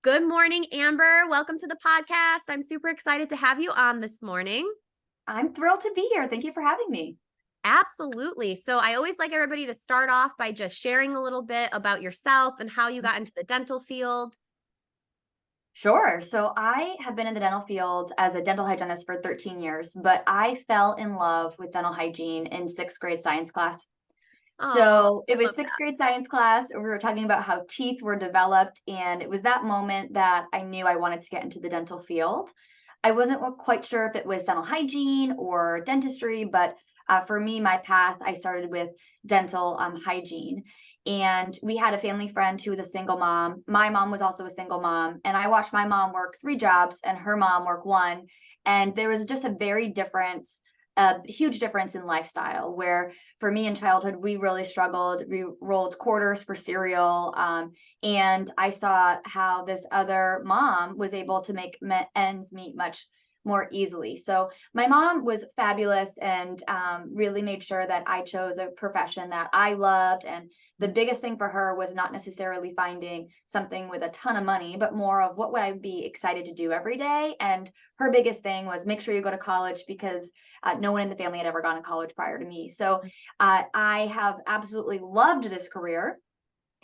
Good morning, Amber. Welcome to the podcast. I'm super excited to have you on this morning. I'm thrilled to be here. Thank you for having me. Absolutely. So I always like everybody to start off by just sharing a little bit about yourself and how you got into the dental field. Sure. So I have been in the dental field as a dental hygienist for 13 years, but I fell in love with dental hygiene in sixth grade science class. Oh, So it I was love sixth that. grade science class. We were talking about how teeth were developed, and it was that moment that I knew I wanted to get into the dental field. I wasn't quite sure if it was dental hygiene or dentistry, but for me, my path, I started with dental hygiene. And we had a family friend who was a single mom. My mom was also a single mom. And I watched my mom work three jobs and her mom work one. And there was just a huge difference in lifestyle where for me in childhood, we really struggled. We rolled quarters for cereal. And I saw how this other mom was able to make ends meet much more easily. So my mom was fabulous and really made sure that I chose a profession that I loved. And the biggest thing for her was not necessarily finding something with a ton of money, but more of what would I be excited to do every day. And her biggest thing was make sure you go to college because no one in the family had ever gone to college prior to me. So I have absolutely loved this career.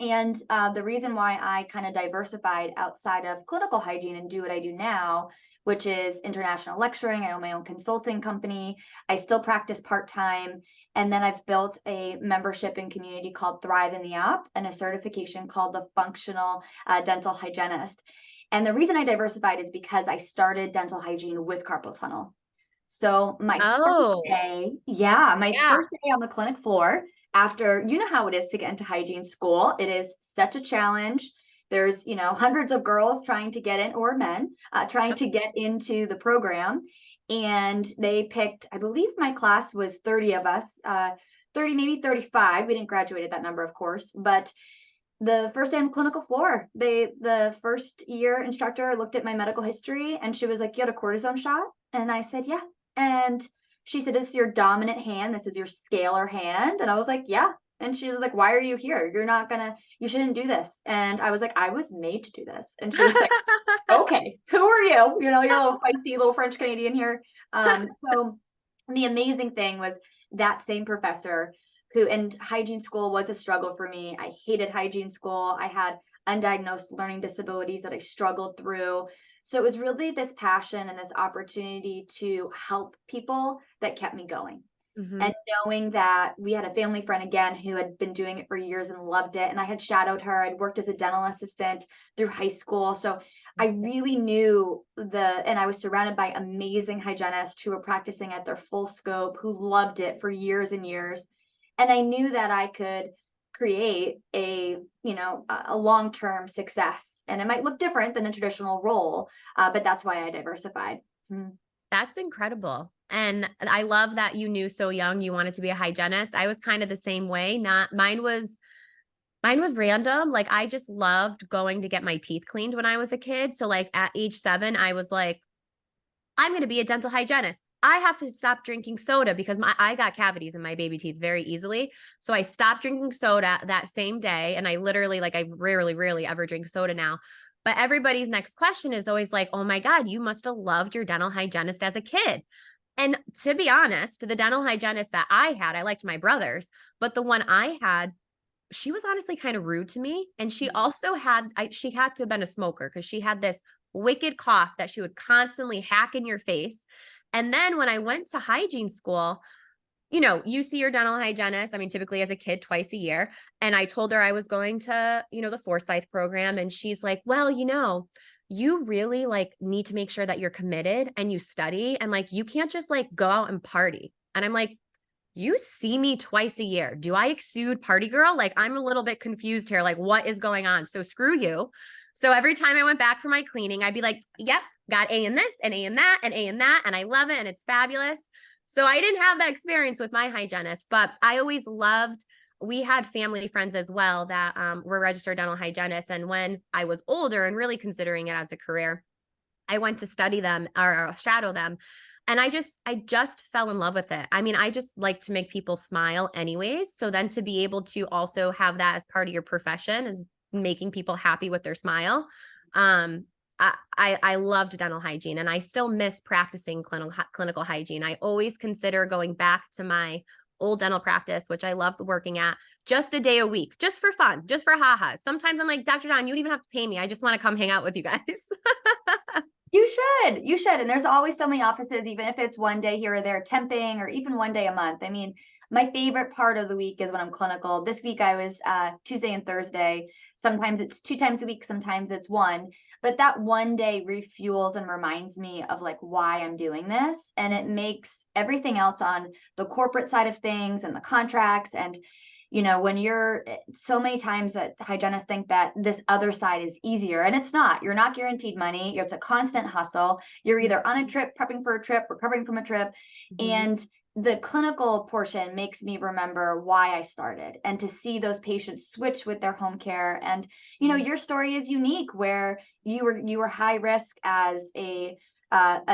And the reason why I kind of diversified outside of clinical hygiene and do what I do now, which is international lecturing, I own my own consulting company. I still practice part time. And then I've built a membership and community called Thrive in the App and a certification called the Functional Dental Hygienist. And the reason I diversified is because I started dental hygiene with carpal tunnel. So Oh, my yeah. first day on the clinic floor, after you know how it is to get into hygiene school, it is such a challenge. There's, hundreds of girls trying to get in or men trying Yep. to get into the program. And they picked, I believe my class was 30 of us, 30, maybe 35. We didn't graduate at that number, of course, but the first day on the clinical floor, the first year instructor looked at my medical history and she was like, "You had a cortisone shot?" And I said, "Yeah." And she said, "This is your dominant hand. This is your scalar hand." And I was like, "Yeah." And she was like, "Why are you here? You shouldn't do this." And I was like, "I was made to do this." And she was like, "Okay, who are you? You're a little feisty little French Canadian here." So the amazing thing was that same professor and hygiene school was a struggle for me. I hated hygiene school. I had undiagnosed learning disabilities that I struggled through. So it was really this passion and this opportunity to help people that kept me going. hmm And knowing that we had a family friend again who had been doing it for years and loved it. And I had shadowed her. I'd worked as a dental assistant through high school. So I really knew and I was surrounded by amazing hygienists who were practicing at their full scope, who loved it for years and years. And I knew that I could create a long-term success. And it might look different than a traditional role, but that's why I diversified. Mhm. That's incredible. And I love that you knew so young you wanted to be a hygienist. I was kind of the same way. Not Mine was random. Like I just loved going to get my teeth cleaned when I was a kid. So like at age 7, I was like, I'm going to be a dental hygienist. I have to stop drinking soda because I got cavities in my baby teeth very easily. So I stopped drinking soda that same day. And I literally, like, I rarely ever drink soda now. But everybody's next question is always like, oh my God, you must have loved your dental hygienist as a kid. And to be honest, the dental hygienist that I had, I liked my brother's, but the one I had, she was honestly kind of rude to me. And she also she had to have been a smoker because she had this wicked cough that she would constantly hack in your face. And then when I went to hygiene school, you see your dental hygienist, I mean, typically as a kid, twice a year. And I told her I was going to, the Forsyth program. And she's like, well, you really like need to make sure that you're committed and you study and like you can't just like go out and party. And I'm like, you see me twice a year. Do I exude party girl? Like, I'm a little bit confused here. Like, what is going on? So screw you. So every time I went back for my cleaning, I'd be like, yep, got A in this and A in that and A in that. And I love it. And it's fabulous. So I didn't have that experience with my hygienist, but I always loved, we had family friends as well that were registered dental hygienists. And when I was older and really considering it as a career, I went to study them or shadow them. And I just fell in love with it. I mean, I just like to make people smile anyways. So then to be able to also have that as part of your profession is making people happy with their smile. Um, I loved dental hygiene, and I still miss practicing clinical hygiene. I always consider going back to my old dental practice, which I loved working at, just a day a week, just for fun, just for ha-has. Sometimes I'm like, Dr. Don, you don't even have to pay me. I just want to come hang out with you guys. You should. And there's always so many offices, even if it's one day here or there, temping, or even one day a month. I mean, my favorite part of the week is when I'm clinical. This week I was Tuesday and Thursday. Sometimes it's 2 times a week, sometimes it's one. But that one day refuels and reminds me of like why I'm doing this. And it makes everything else on the corporate side of things and the contracts and when you're so many times that hygienists think that this other side is easier, and it's not. You're not guaranteed money. It's a constant hustle. You're either on a trip, prepping for a trip, recovering from a trip. Mhm. And the clinical portion makes me remember why I started and to see those patients switch with their home care. And, your story is unique where you were high risk as a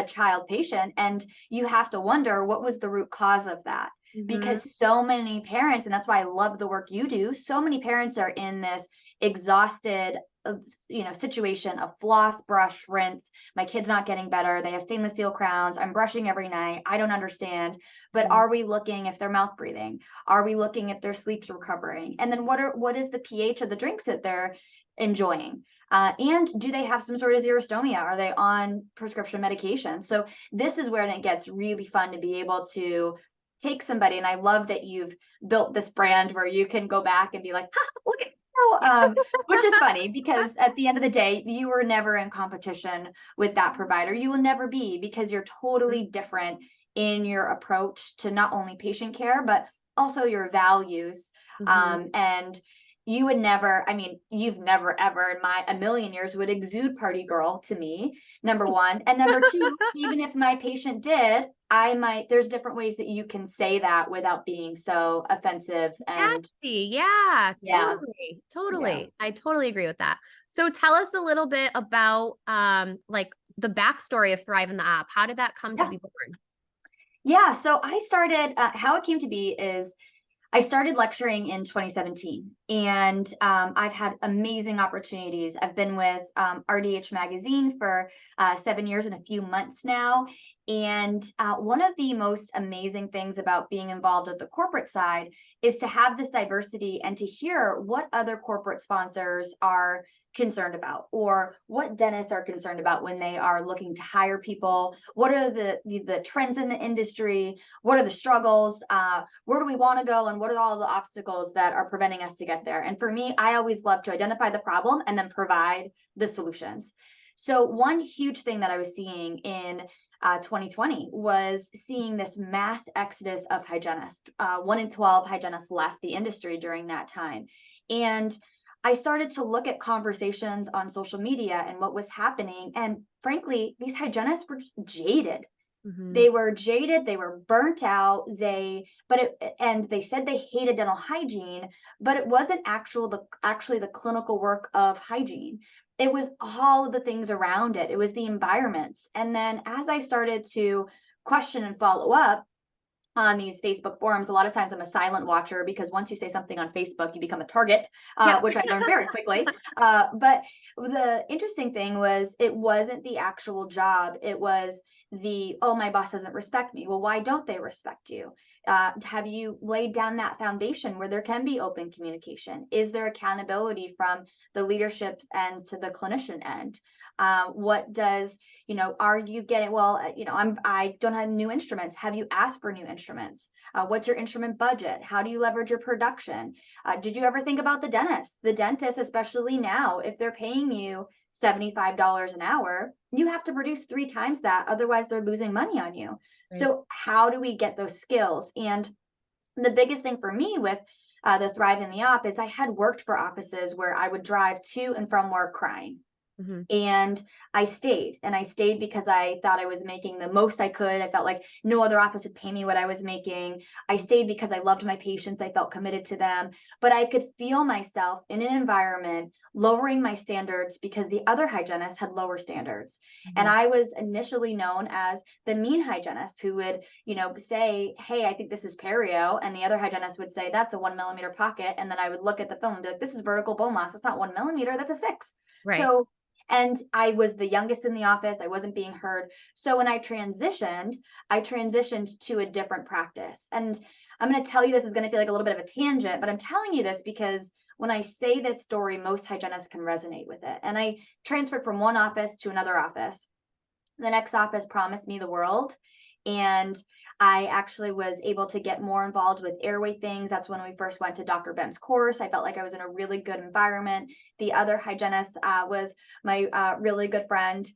child patient, and you have to wonder what was the root cause of that Mhm. because so many parents, and that's why I love the work you do, so many parents are in this exhausted situation of floss, brush, rinse. My kid's not getting better. They have stainless steel crowns. I'm brushing every night. I don't understand. But Mhm. are we looking if they're mouth breathing? Are we looking if their sleep's recovering? And then what is the pH of the drinks that they're enjoying? And do they have some sort of xerostomia? Are they on prescription medication? So this is where it gets really fun to be able to take somebody, and I love that you've built this brand where you can go back and be like, ha, look at which is funny because at the end of the day, you were never in competition with that provider. You will never be because you're totally different in your approach to not only patient care, but also your values. Mhm. And you would never, I mean, you've never ever in a million years would exude party girl to me, number one. And number two, even if my patient did, there's different ways that you can say that without being so offensive and Nasty. Yeah, yeah, totally. yeah. Totally. I totally agree with that. So tell us a little bit about like the backstory of Thrive in the app. How did that come to Yeah. be born? Yeah. So I started, how it came to be is I started lecturing in 2017, and I've had amazing opportunities. I've been with RDH Magazine for 7 years and a few months now. And one of the most amazing things about being involved at the corporate side is to have this diversity and to hear what other corporate sponsors are concerned about or what dentists are concerned about when they are looking to hire people. What are the trends in the industry? What are the struggles? Where do we want to go? And what are all the obstacles that are preventing us to get there? And for me, I always love to identify the problem and then provide the solutions. So one huge thing that I was seeing in 2020 was seeing this mass exodus of hygienists. 1 in 12 hygienists left the industry during that time. And I started to look at conversations on social media and what was happening. And frankly, these hygienists were jaded. Mhm. They were jaded, they were burnt out, and they said they hated dental hygiene, but it wasn't actually the clinical work of hygiene. It was all of the things around it. It was the environments. And then as I started to question and follow up on these Facebook forums, a lot of times I'm a silent watcher because once you say something on Facebook, you become a target, Yep. which I learned very quickly. But the interesting thing was it wasn't the actual job. It was oh, my boss doesn't respect me. Well, why don't they respect you? Have you laid down that foundation where there can be open communication? Is there accountability from the leadership end to the clinician end? What does are you getting, well, I don't have new instruments. Have you asked for new instruments? What's your instrument budget? How do you leverage your production? Did you ever think about the dentist? The dentist, especially now, if they're paying you $75 an hour, you have to produce 3 times that. Otherwise, they're losing money on you. Right. So how do we get those skills? And the biggest thing for me with the Thrive in the Op is I had worked for offices where I would drive to and from work crying. Mhm. And I stayed because I thought I was making the most I could. I felt like no other office would pay me what I was making. I stayed because I loved my patients. I felt committed to them, but I could feel myself in an environment lowering my standards because the other hygienists had lower standards. And Mhm. I was initially known as the mean hygienist who would, say, hey, I think this is perio. And the other hygienist would say, that's a 1 millimeter pocket. And then I would look at the film and be like, this is vertical bone loss. It's not 1 millimeter, that's a 6. Right. So And I was the youngest in the office. I wasn't being heard. So when I transitioned to a different practice. And I'm going to tell you, this is going to feel like a little bit of a tangent, but I'm telling you this because when I say this story, most hygienists can resonate with it. And I transferred from one office to another office. The next office promised me the world. And I actually was able to get more involved with airway things. That's when we first went to Dr. Ben's course. I felt like I was in a really good environment. The other hygienist was my really good friend,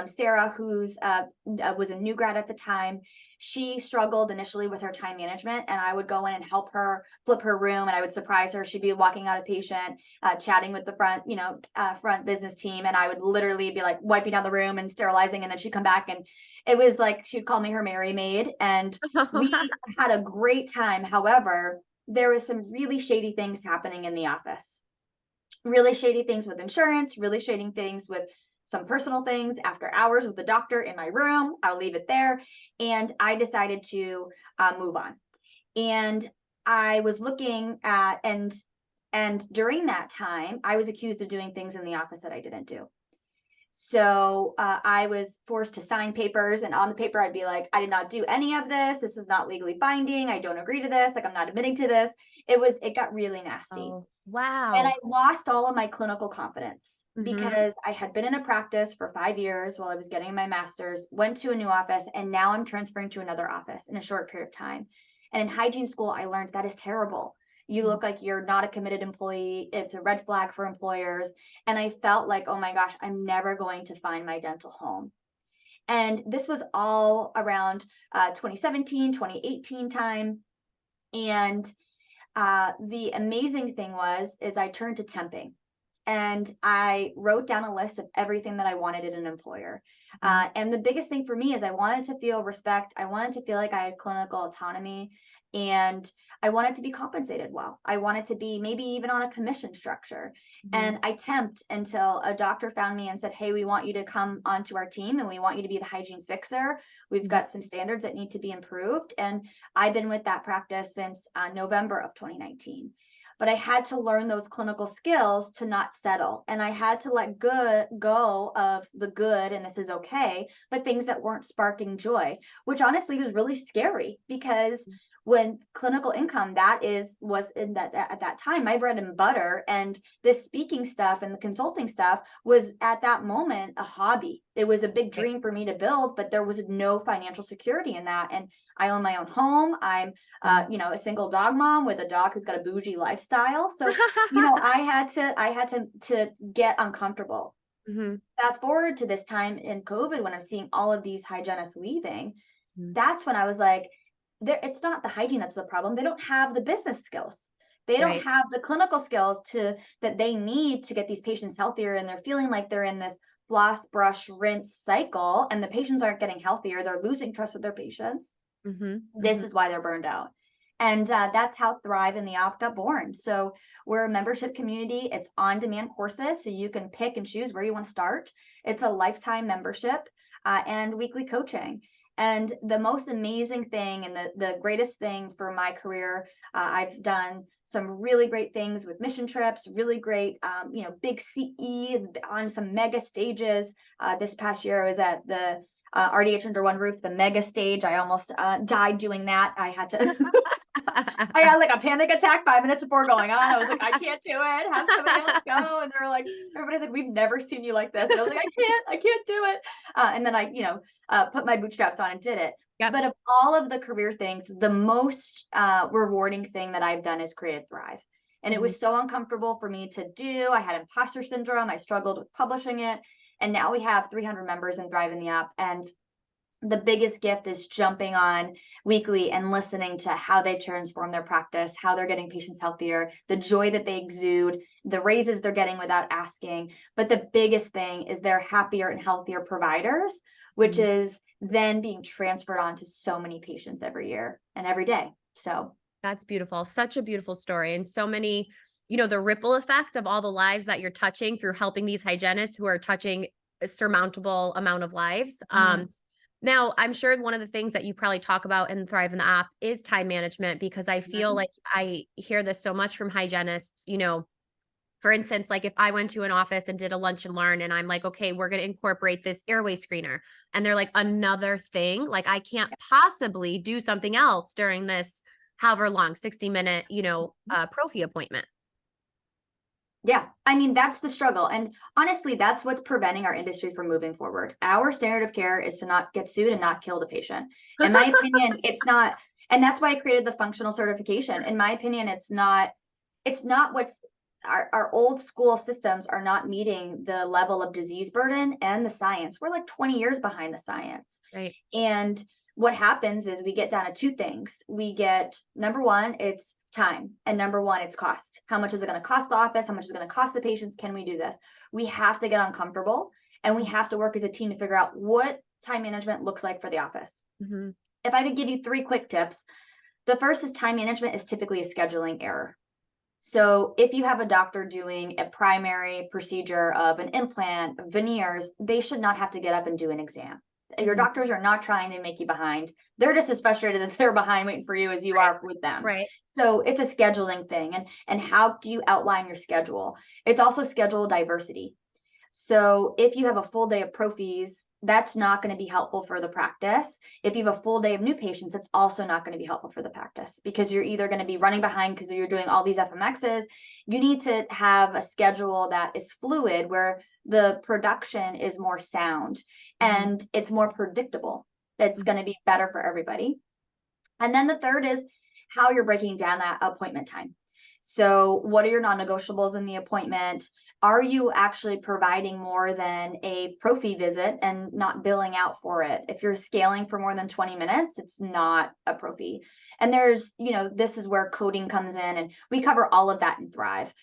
Sarah, who's was a new grad at the time. She struggled initially with her time management, and I would go in and help her flip her room, and I would surprise her. She'd be walking out a patient, chatting with the front business team, and I would literally be like wiping down the room and sterilizing, and then she'd come back, and it was like she'd call me her Mary Maid, and we had a great time. However, there was some really shady things happening in the office. Really shady things with insurance, really shady things with some personal things after hours with the doctor in my room. I'll leave it there. And I decided to move on. And I was looking at, and during that time, I was accused of doing things in the office that I didn't do. So I was forced to sign papers, and on the paper, I'd be like, I did not do any of this. This is not legally binding. I don't agree to this. Like, I'm not admitting to this. It got really nasty. Oh, And I wow. lost all of my clinical confidence Mm-hmm. because I had been in a practice for 5 years while I was getting my master's, went to a new office, and now I'm transferring to another office in a short period of time. And in hygiene school, I learned that is terrible. You look like you're not a committed employee. It's a red flag for employers. And I felt like, oh my gosh, I'm never going to find my dental home. And this was all around 2017, 2018 time. And the amazing thing is I turned to temping, and I wrote down a list of everything that I wanted in an employer. And the biggest thing for me is I wanted to feel respect. I wanted to feel like I had clinical autonomy, and I wanted to be compensated well. I wanted to be maybe even on a commission structure. Mm-hmm. And I temped until a doctor found me and said, hey, we want you to come onto our team, and we want you to be the hygiene fixer. We've got some standards that need to be improved. And I've been with that practice since November of 2019. But I had to learn those clinical skills to not settle. And I had to let go of the good, and this is okay, but things that weren't sparking joy, which honestly was really scary because when clinical income was in that at that time my bread and butter, and this speaking stuff and the consulting stuff was at that moment a hobby. It was a big Right. dream for me to build, but there was no financial security in that. And I own my own home. I'm a single dog mom with a dog who's got a bougie lifestyle. So, I had to get uncomfortable. Mm-hmm. Fast forward to this time in COVID when I'm seeing all of these hygienists leaving, Mm-hmm. that's when I was like, it's not the hygiene that's the problem. They don't have the business skills. They don't Right. have the clinical skills that they need to get these patients healthier, and they're feeling like they're in this floss, brush, rinse cycle, and the patients aren't getting healthier. They're losing trust with their patients. Mm-hmm. This is why they're burned out. And that's how Thrive in the Op got born. So we're a membership community. It's on-demand courses, so you can pick and choose where you want to start. It's a lifetime membership and weekly coaching. And the most amazing thing and the greatest thing for my career, I've done some really great things with mission trips, really great, big CE on some mega stages. This past year I was at the RDH Under One Roof, the mega stage. I almost died doing that. I had to, I had like a panic attack 5 minutes before going on. I was like, I can't do it. Have somebody else go. And they were like, everybody's like, we've never seen you like this. And I was like, I can't do it. And then I put my bootstraps on and did it. Yep. But of all of the career things, the most rewarding thing that I've done is created Thrive. And it Mhm. was so uncomfortable for me to do. I had imposter syndrome. I struggled with publishing it. And now we have 300 members in Thrive in the app. And the biggest gift is jumping on weekly and listening to how they transform their practice, how they're getting patients healthier, the joy that they exude, the raises they're getting without asking. But the biggest thing is they're happier and healthier providers, which Mhm. is then being transferred on to so many patients every year and every day. So That's beautiful. Such a beautiful story. And so many, the ripple effect of all the lives that you're touching through helping these hygienists who are touching a surmountable amount of lives. mhm, Now I'm sure one of the things that you probably talk about in Thrive in the app is time management, because I feel mhm, like I hear this so much from hygienists, for instance, like if I went to an office and did a lunch and learn and I'm like, okay, we're going to incorporate this airway screener. And they're like, another thing, like I can't possibly do something else during this however long, 60-minute, prophy appointment. Yeah, I mean, that's the struggle. And honestly, that's what's preventing our industry from moving forward. Our standard of care is to not get sued and not kill the patient. In my opinion, it's not, and that's why I created the functional certification. In my opinion, it's not what's our old school systems are not meeting the level of disease burden and the science. We're like 20 years behind the science. Right. And what happens is we get down to two things. We get, number one, it's time, and number one, it's cost. How much is it going to cost the office? How much is it going to cost the patients? Can we do this? We have to get uncomfortable, and we have to work as a team to figure out what time management looks like for the office. Mm-hmm. If I could give you 3 quick tips, the first is time management is typically a scheduling error. So if you have a doctor doing a primary procedure of an implant, veneers, they should not have to get up and do an exam. Your Mm-hmm. doctors are not trying to make you behind. They're just as frustrated that they're behind waiting for you as you Right. are with them. Right. So it's a scheduling thing. And how do you outline your schedule? It's also schedule diversity. So if you have a full day of prophies, that's not going to be helpful for the practice. If you have a full day of new patients, it's also not going to be helpful for the practice, because you're either going to be running behind because you're doing all these FMXs. You need to have a schedule that is fluid, where the production is more sound and it's more predictable. It's going to be better for everybody. And then the third is how you're breaking down that appointment time. So what are your non-negotiables in the appointment? Are you actually providing more than a prophy visit and not billing out for it? If you're scaling for more than 20 minutes, it's not a prophy. And there's, this is where coding comes in, and we cover all of that in Thrive.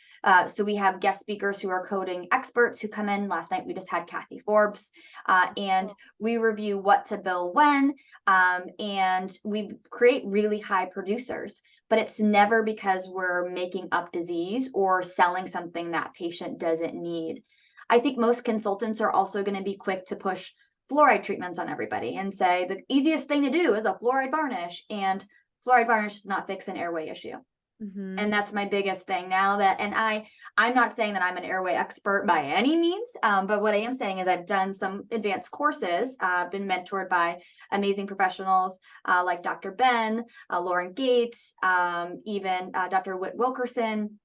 So we have guest speakers who are coding experts who come in. Last night, we just had Kathy Forbes, and we review what to bill when, and we create really high producers, but it's never because we're making up disease or selling something that patient doesn't need. I think most consultants are also going to be quick to push fluoride treatments on everybody and say the easiest thing to do is a fluoride varnish, and fluoride varnish does not fix an airway issue. Mm-hmm. And that's my biggest thing now. I'm not saying that I'm an airway expert by any means, but what I am saying is I've done some advanced courses, been mentored by amazing professionals like Dr. Ben, Lauren Gates, even Dr. Whit Wilkerson.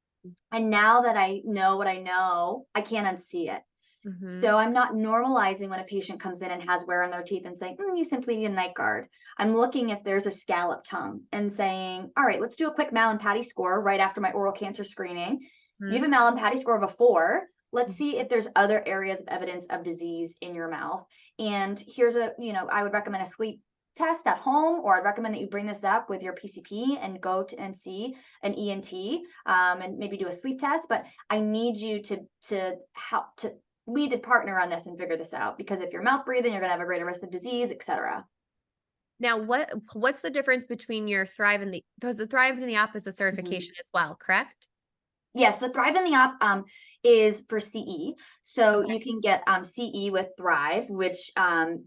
And now that I know what I know, I can't unsee it. Mm-hmm. So I'm not normalizing when a patient comes in and has wear on their teeth and saying, you simply need a night guard. I'm looking if there's a scallop tongue and saying, all right, let's do a quick Malin-Patty score right after my oral cancer screening. Mm-hmm. You have a Malin-Patty score of a 4. Let's see if there's other areas of evidence of disease in your mouth. And here's I would recommend a sleep test at home, or I'd recommend that you bring this up with your PCP and go to and see an ENT, and maybe do a sleep test. But I need you to help to we need to partner on this and figure this out, because if you're mouth breathing, you're going to have a greater risk of disease, etc. Now, what's the difference between your Thrive and the Thrive and the Op is a certification as well, correct? Yes, so Thrive in the Op is for CE. So you can get CE with Thrive, which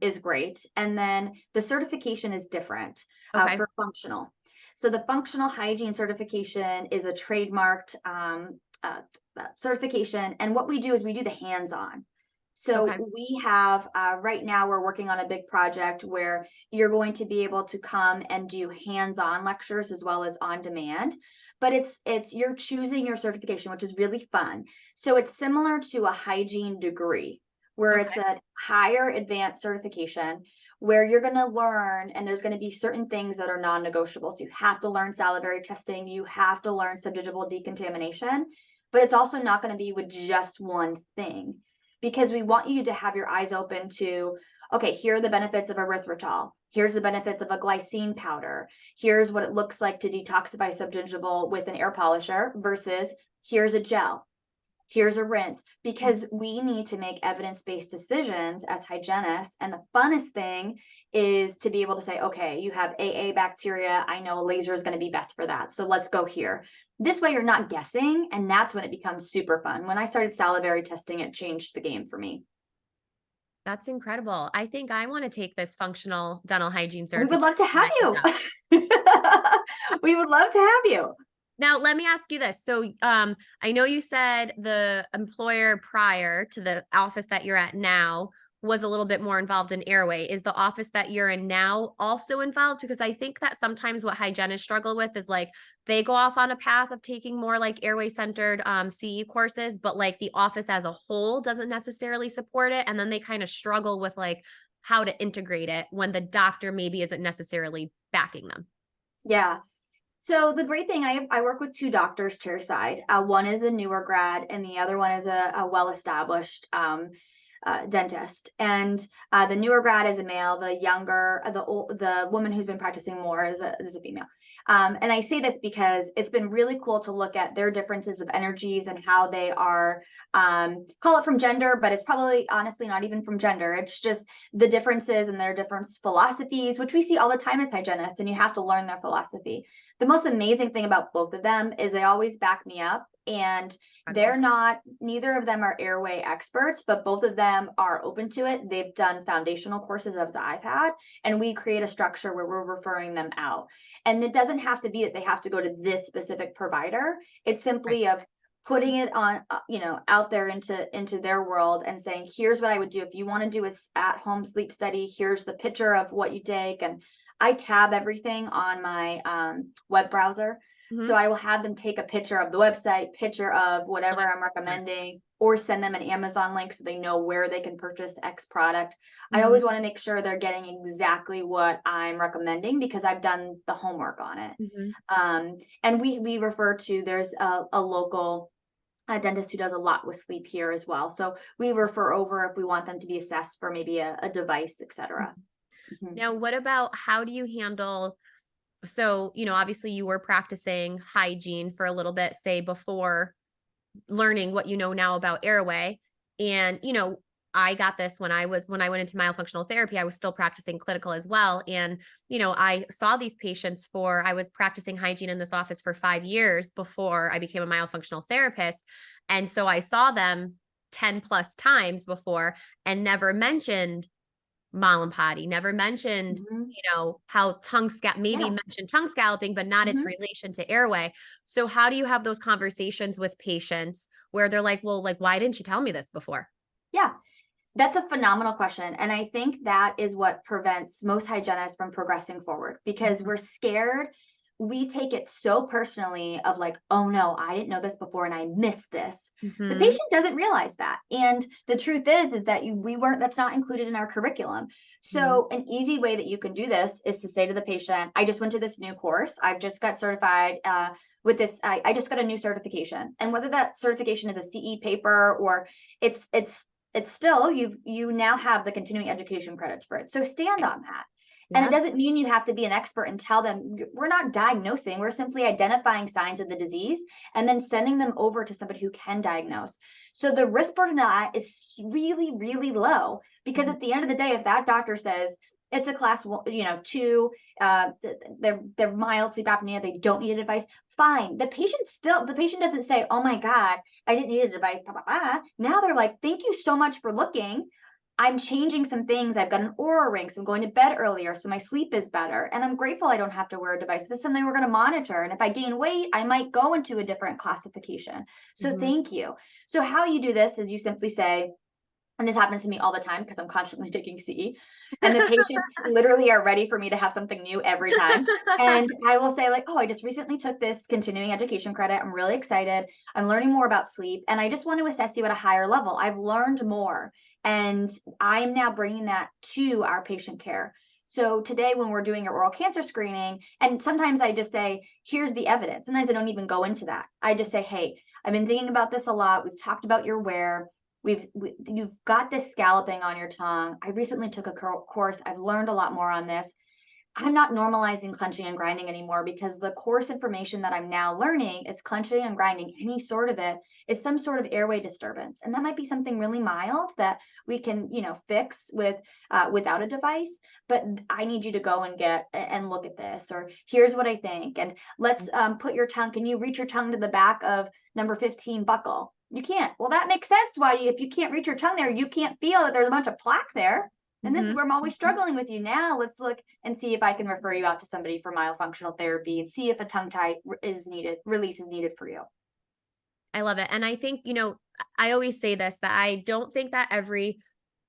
is great. And then the certification is different for functional. So the functional hygiene certification is a trademarked certification. And what we do is we do the hands-on. So we have, right now we're working on a big project where you're going to be able to come and do hands-on lectures as well as on demand. But you're choosing your certification, which is really fun. So it's similar to a hygiene degree, where it's a higher advanced certification where you're going to learn, and there's going to be certain things that are non-negotiable. So you have to learn salivary testing, you have to learn subdigital decontamination, but it's also not going to be with just one thing, because we want you to have your eyes open to, okay, here are the benefits of erythritol. Here's the benefits of a glycine powder. Here's what it looks like to detoxify subgingival with an air polisher versus here's a gel. Here's a rinse, because we need to make evidence-based decisions as hygienists. And the funnest thing is to be able to say, okay, you have AA bacteria. I know a laser is going to be best for that. So let's go here. This way you're not guessing. And that's when it becomes super fun. When I started salivary testing, it changed the game for me. That's incredible. I think I want to take this functional dental hygiene We would certification. love to have you. We would love to have you. Now, let me ask you this. So, I know you said the employer prior to the office that you're at now was a little bit more involved in airway. Is the office that you're in now also involved? Because I think that sometimes what hygienists struggle with is like they go off on a path of taking more like airway centered CE courses, but like the office as a whole doesn't necessarily support it. And then they kind of struggle with like how to integrate it when the doctor maybe isn't necessarily backing them. Yeah. So the great thing, I work with two doctors chairside. One is a newer grad, and the other one is a well-established dentist. And the newer grad is a male. The younger, the woman who's been practicing more is a female. And I say this because it's been really cool to look at their differences of energies and how they are, call it from gender, but it's probably honestly not even from gender. It's just the differences in their different philosophies, which we see all the time as hygienists, and you have to learn their philosophy. The most amazing thing about both of them is they always back me up, and they're not, neither of them are airway experts, but both of them are open to it. They've done foundational courses as I've had, and we create a structure where we're referring them out. And it doesn't have to be that they have to go to this specific provider. It's simply of putting it on, out there into their world and saying, here's what I would do. If you want to do a at-home sleep study, here's the picture of what you take. And I tab everything on my web browser. So I will have them take a picture of the website, picture of whatever I'm recommending, or send them an Amazon link so they know where they can purchase X product. I always want to make sure they're getting exactly what I'm recommending because I've done the homework on it. And we refer to, there's a local dentist who does a lot with sleep here as well. So we refer over if we want them to be assessed for maybe a device, etc. Now, what about how do you handle? So, obviously you were practicing hygiene for a little bit, say before learning what you know now about airway. And, I got this when I went into myofunctional therapy, I was still practicing clinical as well. And, I saw these patients I was practicing hygiene in this office for 5 years before I became a myofunctional therapist. And so I saw them 10 plus times before and never mentioned Mallampati, never mentioned, how mentioned tongue scalloping, but not its relation to airway. So how do you have those conversations with patients where they're like, well, like, why didn't you tell me this before? Yeah, that's a phenomenal question. And I think that is what prevents most hygienists from progressing forward because we're scared. We take it so personally of like, oh no, I didn't know this before and I missed this. The patient doesn't realize that. And the truth is that that's not included in our curriculum. So an easy way that you can do this is to say to the patient, I just went to this new course. I've just got certified with this. I just got a new certification. And whether that certification is a CE paper or it's still, you now have the continuing education credits for it. So stand on that. And it doesn't mean you have to be an expert and tell them, we're not diagnosing, we're simply identifying signs of the disease and then sending them over to somebody who can diagnose. So the risk burden of that is really, really low because at the end of the day, if that doctor says it's a class 2, they're mild sleep apnea, they don't need a device, fine. The patient doesn't say, oh my God, I didn't need a device, blah, blah, blah. Now they're like, thank you so much for looking. I'm changing some things. I've got an Aura ring, so I'm going to bed earlier, so my sleep is better. And I'm grateful I don't have to wear a device. This is something we're going to monitor. And if I gain weight, I might go into a different classification. So thank you. So how you do this is you simply say, and this happens to me all the time because I'm constantly taking CE, and the patients literally are ready for me to have something new every time. And I will say like, oh, I just recently took this continuing education credit. I'm really excited. I'm learning more about sleep. And I just want to assess you at a higher level. I've learned more. And I'm now bringing that to our patient care. So today when we're doing an oral cancer screening, and sometimes I just say, here's the evidence. Sometimes I don't even go into that. I just say, hey, I've been thinking about this a lot. We've talked about your wear. You've got this scalloping on your tongue. I recently took a course. I've learned a lot more on this. I'm not normalizing clenching and grinding anymore because the course information that I'm now learning is clenching and grinding, any sort of it, is some sort of airway disturbance. And that might be something really mild that we can, fix without a device. But I need you to go and look at this, or here's what I think. And let's put your tongue. Can you reach your tongue to the back of number 15 buckle? You can't. Well, that makes sense. Why, if you can't reach your tongue there, you can't feel that there's a bunch of plaque there. And this is Mhm. where I'm always Mhm. struggling with you. Now let's look and see if I can refer you out to somebody for myofunctional therapy and see if a tongue tie is needed, release is needed for you. I love it. And I think, I always say this, that I don't think that every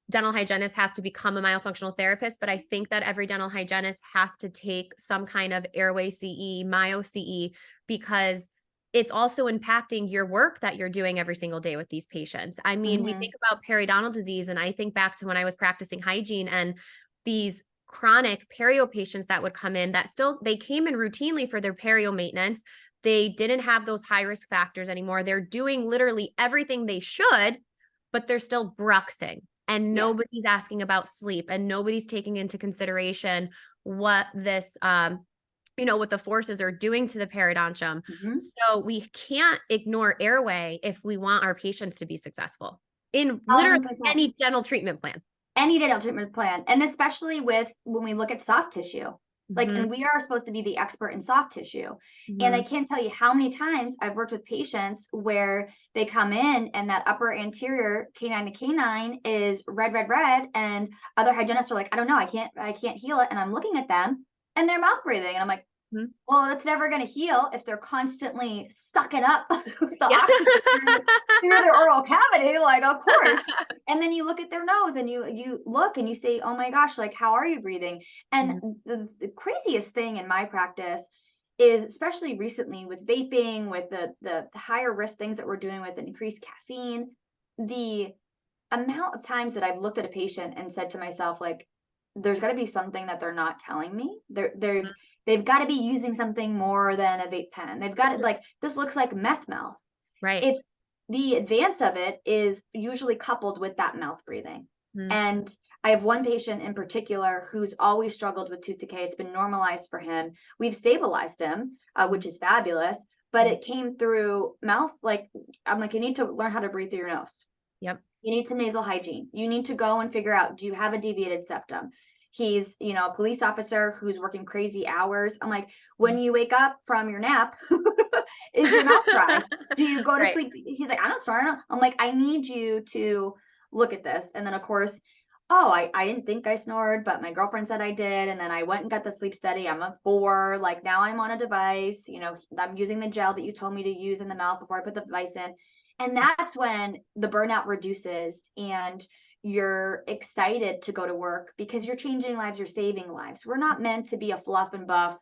dental hygienist has to become a myofunctional therapist, but I think that every dental hygienist has to take some kind of airway CE, myo CE, because it's also impacting your work that you're doing every single day with these patients. I mean, we Hmm. think about periodontal disease, and I think back to when I was practicing hygiene and these chronic perio patients that would come in that still they came in routinely for their perio maintenance. They didn't have those high risk factors anymore. They're doing literally everything they should, but they're still bruxing, and Yes. nobody's asking about sleep, and nobody's taking into consideration what this what the forces are doing to the periodontium. Hmm. So we can't ignore airway if we want our patients to be successful in literally 100%. any dental treatment plan. Any dental treatment plan, and especially with when we look at soft tissue. Like, Mhm. and we are supposed to be the expert in soft tissue. And I Mhm. can't tell you how many times I've worked with patients where they come in and that upper anterior canine to canine is red, red, red, and other hygienists are like, I don't know, I can't heal it. And I'm looking at them and they're mouth breathing, and I'm like, Mhm. well, it's never going to heal if they're constantly sucking up the Yeah. oxygen through their oral cavity. Like, of course. And then you look at their nose and you look and you say, oh my gosh, like, how are you breathing? And Mhm. the craziest thing in my practice is, especially recently with vaping, with the higher risk things that we're doing with increased caffeine, the amount of times that I've looked at a patient and said to myself, like, there's got to be something that they're not telling me. They've got to be using something more than a vape pen. They've got it, like, this looks like meth mouth. Right. It's the advance of it is usually coupled with that mouth breathing. Mhm. And I have one patient in particular who's always struggled with tooth decay. It's been normalized for him. We've stabilized him, Mhm. which is fabulous. But Mhm. it came through mouth. Like, I'm like, you need to learn how to breathe through your nose. Yep. You need some nasal hygiene. You need to go and figure out, do you have a deviated septum? He's, a police officer who's working crazy hours. I'm like, when Mhm. you wake up from your nap, is your mouth dry? Do you go to Right. sleep? He's like, I don't snore. I'm like, I need you to look at this. And then, of course, oh, I didn't think I snored, but my girlfriend said I did. And then I went and got the sleep study. I'm a 4. Like, now I'm on a device. I'm using the gel that you told me to use in the mouth before I put the device in. And that's when the burnout reduces and you're excited to go to work because you're changing lives, you're saving lives. We're not meant to be a fluff and buff.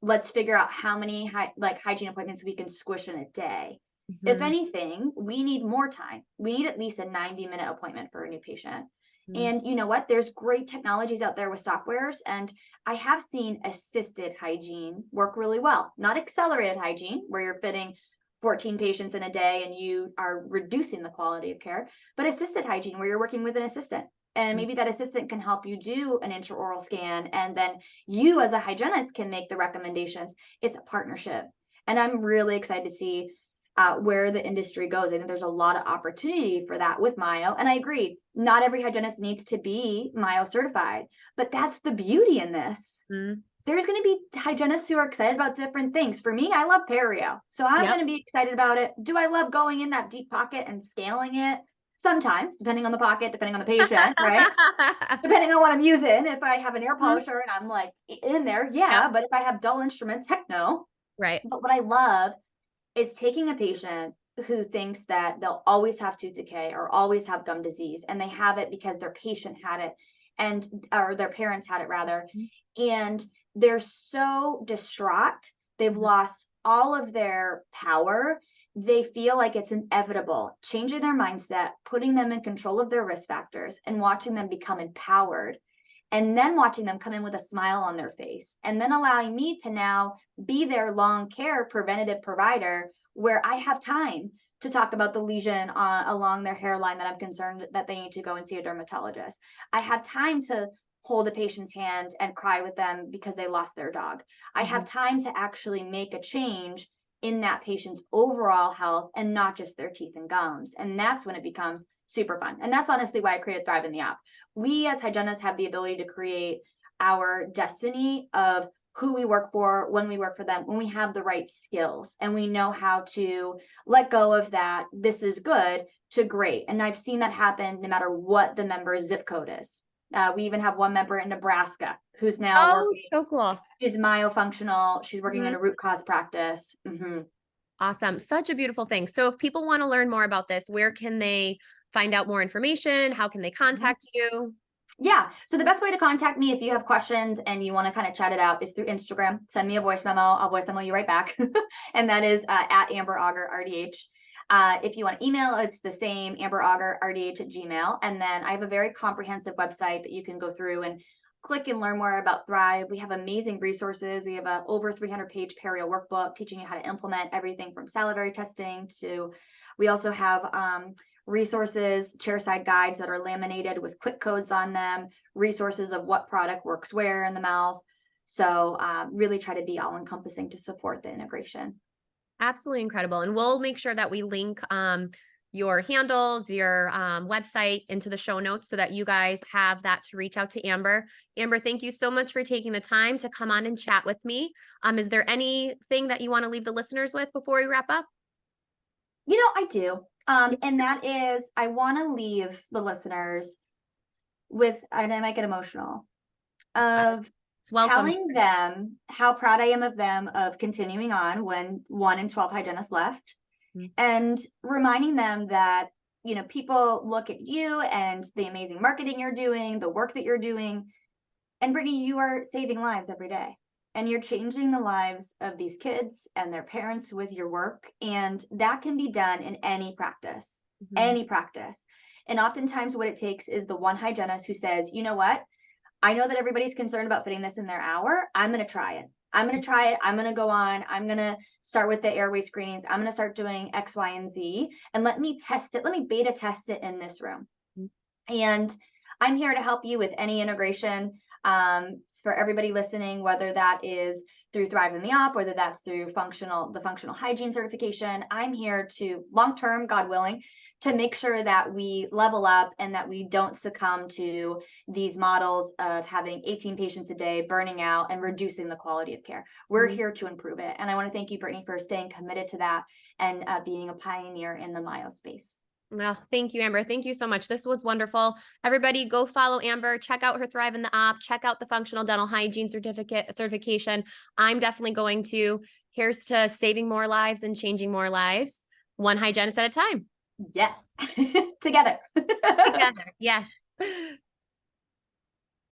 Let's figure out how many hygiene appointments we can squish in a day. If Mhm. anything, we need more time. We need at least a 90-minute appointment for a new patient. Mhm. And you know what? There's great technologies out there with softwares, and I have seen assisted hygiene work really well. Not accelerated hygiene, where you're fitting 14 patients in a day and you are reducing the quality of care, but assisted hygiene, where you're working with an assistant. And Mhm. maybe that assistant can help you do an intraoral scan, and then you, as a hygienist, can make the recommendations. It's a partnership. And I'm really excited to see where the industry goes. I think there's a lot of opportunity for that with Myo. And I agree, not every hygienist needs to be Myo certified, but that's the beauty in this. Mhm. There's going to be hygienists who are excited about different things. For me, I love perio, so I'm Yep. going to be excited about it. Do I love going in that deep pocket and scaling it? Sometimes, depending on the pocket, depending on the patient, right? Depending on what I'm using. If I have an air Mhm. polisher and I'm like in there, Yep. yeah. But if I have dull instruments, heck no. Right. But what I love is taking a patient who thinks that they'll always have tooth decay or always have gum disease, and they have it because their patient had it, and or their parents had it rather, Mhm. and they're so distraught. They've Mhm. lost all of their power. They feel like it's inevitable. Changing their mindset, putting them in control of their risk factors, and watching them become empowered, and then watching them come in with a smile on their face, and then allowing me to now be their long care preventative provider, where I have time to talk about the lesion along their hairline that I'm concerned that they need to go and see a dermatologist. I have time to hold a patient's hand and cry with them because they lost their dog. I have Mhm. time to actually make a change in that patient's overall health and not just their teeth and gums. And that's when it becomes super fun. And that's honestly why I created Thrive in the app. We as hygienists have the ability to create our destiny of who we work for, when we work for them, when we have the right skills and we know how to let go of that, this is good, to great. And I've seen that happen no matter what the member's zip code is. We even have one member in Nebraska who's now Oh, working. so cool. She's myofunctional. She's working in Mhm. a root cause practice. Awesome. Such a beautiful thing. So if people want to learn more about this, where can they find out more information? How can they Mhm. contact you? Yeah. So the best way to contact me if you have questions and you want to kind of chat it out is through Instagram. Send me a voice memo. I'll voice memo you right back. And that is at Amber Auger RDH. If you want to email, it's the same, Amber Auger RDH at Gmail. And then I have a very comprehensive website that you can go through and click and learn more about Thrive. We have amazing resources. We have a over 300-page perio workbook teaching you how to implement everything from salivary testing to, we also have resources, chairside guides that are laminated with quick codes on them, resources of what product works where in the mouth. So really try to be all encompassing to support the integration. Absolutely incredible. And we'll make sure that we link your handles, your website into the show notes so that you guys have that to reach out to Amber. Amber, thank you so much for taking the time to come on and chat with me. Is there anything that you want to leave the listeners with before we wrap up? I do. And that is, I want to leave the listeners with, and I might get emotional, of It's welcome. telling them how proud I am of them of continuing on when 1 in 12 hygienists left, and reminding them that, people look at you and the amazing marketing you're doing, the work that you're doing. And Brittany, you are saving lives every day. And you're changing the lives of these kids and their parents with your work. And that can be done in any practice, Mhm. any practice. And oftentimes, what it takes is the one hygienist who says, you know what? I know that everybody's concerned about fitting this in their hour. I'm going to try it. I'm going to try it. I'm going to go on. I'm going to start with the airway screenings. I'm going to start doing X, Y, and Z. And let me test it. Let me beta test it in this room. And I'm here to help you with any integration for everybody listening, whether that is through Thrive in the Op, whether that's through the functional hygiene certification. I'm here to long-term, God willing, to make sure that we level up and that we don't succumb to these models of having 18 patients a day, burning out, and reducing the quality of care. We're here to improve it. And I want to thank you, Brittany, for staying committed to that and being a pioneer in the myo space. Well, thank you, Amber. Thank you so much. This was wonderful. Everybody go follow Amber, check out her Thrive in the Op, check out the functional dental hygiene certification. I'm definitely going to. Here's to saving more lives and changing more lives, one hygienist at a time. Yes, together. Together. Yes.